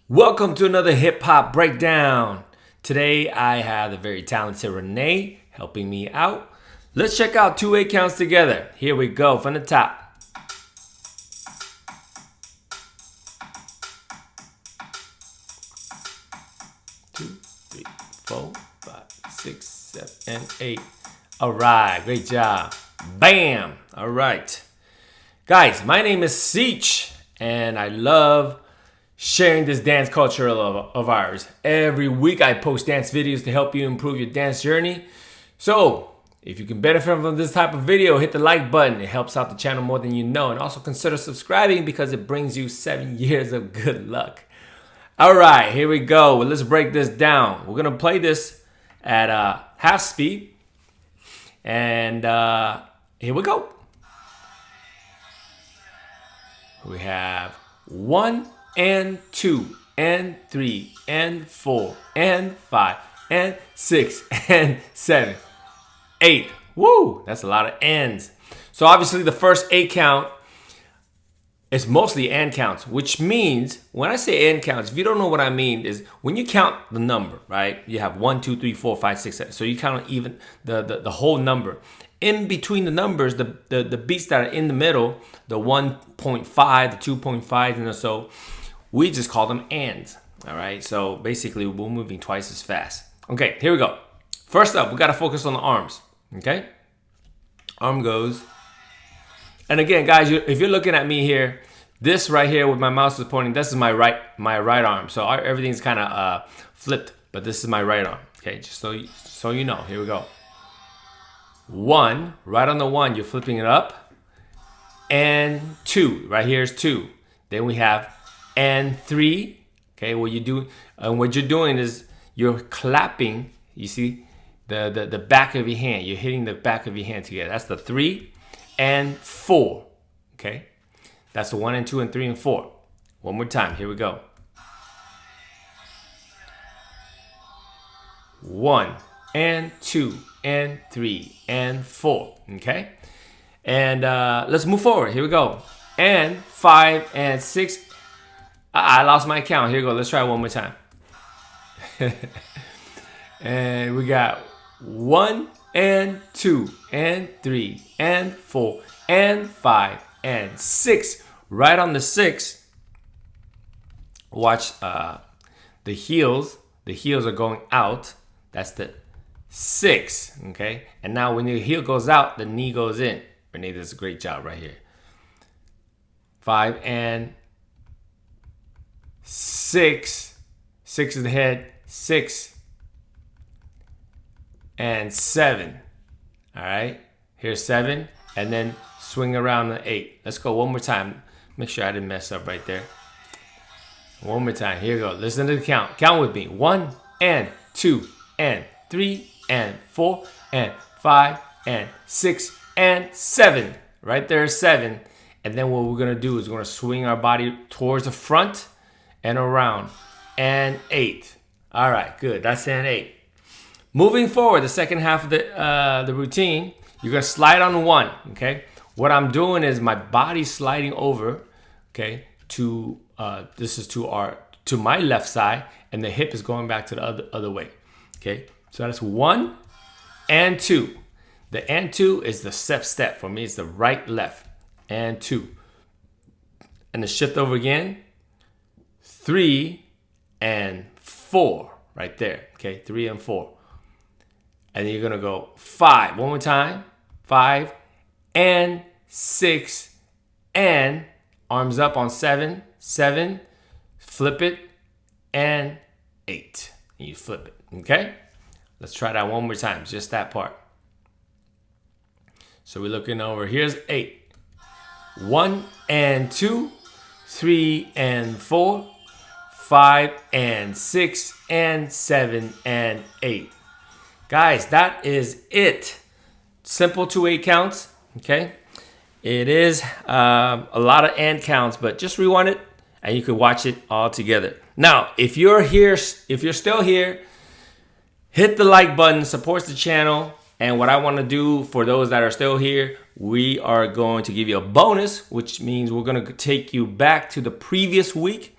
Welcome to another HipHop Breakdown. Today I have the very talented Renee helping me out. Let's check out 2/8 counts together. Here we go from the top. 2, 3, 4, 5, 6, 7, and 8. All right, great job. Bam. All right. Guys, my name is Ceech, and I love sharing this dance culture of ours. Every week I post dance videos to help you improve your dance journey. So if you can benefit from this type of video, hit the like button. It helps out the channel more than you know. And also consider subscribing because it brings you 7 years of good luck. All right, here we go. Well, let's break this down. We're gonna play this at half speed. And here we go. We have 1 and 2 and 3 and 4 and 5 and 6 and 7, 8. Woo! That's a lot of ends. So obviously the first 8 count is mostly end counts, which means when I say end counts, if you don't know what I mean, is when you count the number, right? You have 1, 2, 3, 4, 5, 6, 7. So you count even the whole number. In between the numbers, the beats that are in the middle, the 1.5, the 2.5, and so, we just call them ands. All right. So basically, we're moving twice as fast. Okay, here we go. First up, we got to focus on the arms. Okay. Arm goes. And again, guys, if you're looking at me here, this right here with my mouse is pointing, this is my right arm. So everything's kind of flipped, but this is my right arm. Okay, just so you know. Here we go. 1, right on the 1, you're flipping it up. And 2, right here is 2. Then we have and 3. Okay, what you're doing is you're clapping. You see the back of your hand. You're hitting the back of your hand together. That's the 3 and 4. Okay, that's the 1 and 2 and 3 and 4. One more time. Here we go. 1 and 2 and 3 and 4. Okay, and let's move forward. Here we go. And 5 and 6. I lost my count. Here we go. Let's try it one more time. And we got 1 and 2 and 3 and 4 and 5 and 6. Right on the 6. Watch the heels. The heels are going out. That's the 6. Okay. And now when the heel goes out, the knee goes in. Renee does a great job right here. 5 and 6. 6 is the head. 6 and 7. All right. Here's 7. And then swing around the 8. Let's go one more time. Make sure I didn't mess up right there. One more time. Here we go. Listen to the count. Count with me. 1 and 2 and 3 and 4 and 5 and 6 and 7. Right there is 7. And then what we're going to do is we're going to swing our body towards the front and around. And 8. All right, good. That's an 8. Moving forward, the second half of the routine, you're going to slide on 1, okay? What I'm doing is my body's sliding over, okay, to this is to my left side, and the hip is going back to the other way, okay? So that's 1 and 2. The and 2 is the step. For me, it's the right, left, and 2. And the shift over again, 3 and 4, right there, okay? 3 and 4. And then you're gonna go 5. One more time. 5 and 6 and arms up on 7. 7. Flip it and 8. And you flip it. Okay? Let's try that one more time. Just that part. So we're looking over. Here's 8. 1 and 2. 3 and 4. 5 and 6 and 7 and 8. Guys, that is it. Simple 2/8 counts, okay? It is a lot of end counts, but just rewind it and you can watch it all together. Now, if you're still here, hit the like button, supports the channel. And what I want to do for those that are still here, we are going to give you a bonus, which means we're going to take you back to the previous week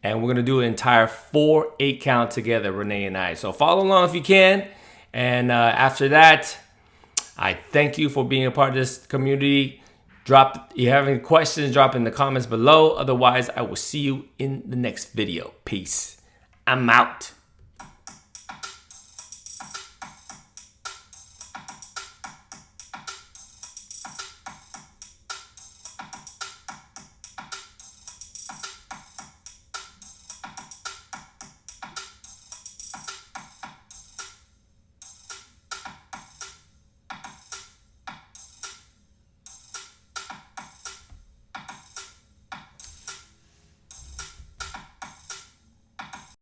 And we're gonna do an entire 4/8 count together, Renee and I. So follow along if you can. And after that, I thank you for being a part of this community. If you have any questions, drop in the comments below. Otherwise, I will see you in the next video. Peace. I'm out.